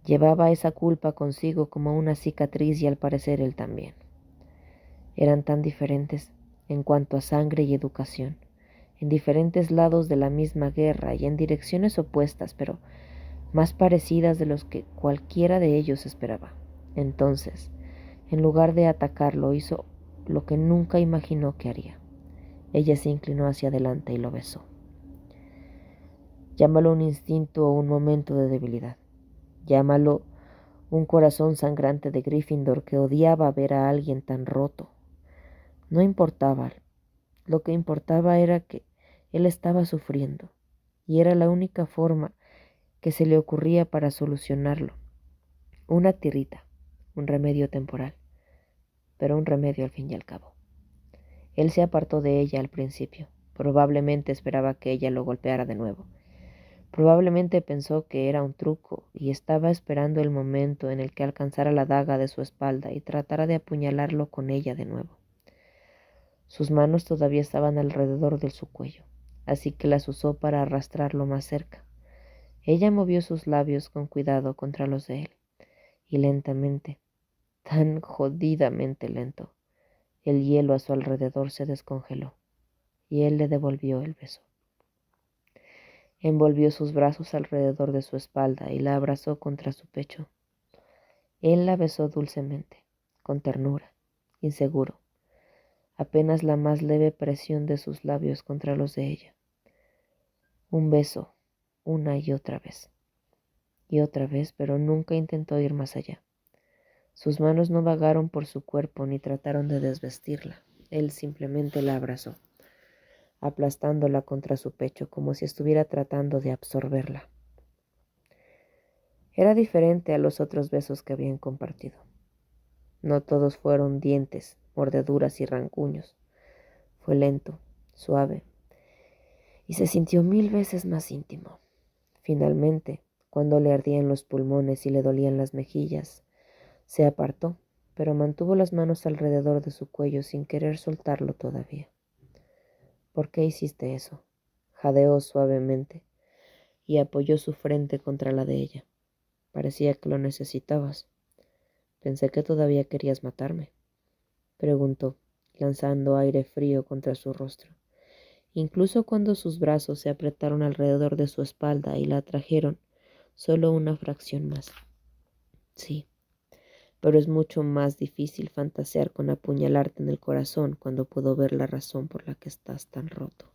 Llevaba esa culpa consigo como una cicatriz y al parecer él también. Eran tan diferentes en cuanto a sangre y educación, en diferentes lados de la misma guerra y en direcciones opuestas, pero más parecidas de los que cualquiera de ellos esperaba. Entonces, en lugar de atacarlo, hizo lo que nunca imaginó que haría. Ella se inclinó hacia adelante y lo besó. Llámalo un instinto o un momento de debilidad. Llámalo un corazón sangrante de Gryffindor que odiaba ver a alguien tan roto. No importaba. Lo que importaba era que él estaba sufriendo, y era la única forma que se le ocurría para solucionarlo. Una tirita, un remedio temporal, pero un remedio al fin y al cabo. Él se apartó de ella al principio. Probablemente esperaba que ella lo golpeara de nuevo. Probablemente pensó que era un truco y estaba esperando el momento en el que alcanzara la daga de su espalda y tratara de apuñalarlo con ella de nuevo. Sus manos todavía estaban alrededor de su cuello, así que las usó para arrastrarlo más cerca. Ella movió sus labios con cuidado contra los de él, y lentamente, tan jodidamente lento, el hielo a su alrededor se descongeló, y él le devolvió el beso. Envolvió sus brazos alrededor de su espalda y la abrazó contra su pecho. Él la besó dulcemente, con ternura, inseguro, apenas la más leve presión de sus labios contra los de ella. Un beso, una y otra vez, pero nunca intentó ir más allá. Sus manos no vagaron por su cuerpo ni trataron de desvestirla. Él simplemente la abrazó, aplastándola contra su pecho como si estuviera tratando de absorberla. Era diferente a los otros besos que habían compartido. No todos fueron dientes, mordeduras y rasguños. Fue lento, suave, y se sintió 1000 veces más íntimo. Finalmente, cuando le ardían los pulmones y le dolían las mejillas, se apartó, pero mantuvo las manos alrededor de su cuello sin querer soltarlo todavía. ¿Por qué hiciste eso? Jadeó suavemente y apoyó su frente contra la de ella. Parecía que lo necesitabas. Pensé que todavía querías matarme, preguntó, lanzando aire frío contra su rostro. Incluso cuando sus brazos se apretaron alrededor de su espalda y la atrajeron solo una fracción más. Sí, pero es mucho más difícil fantasear con apuñalarte en el corazón cuando puedo ver la razón por la que estás tan roto.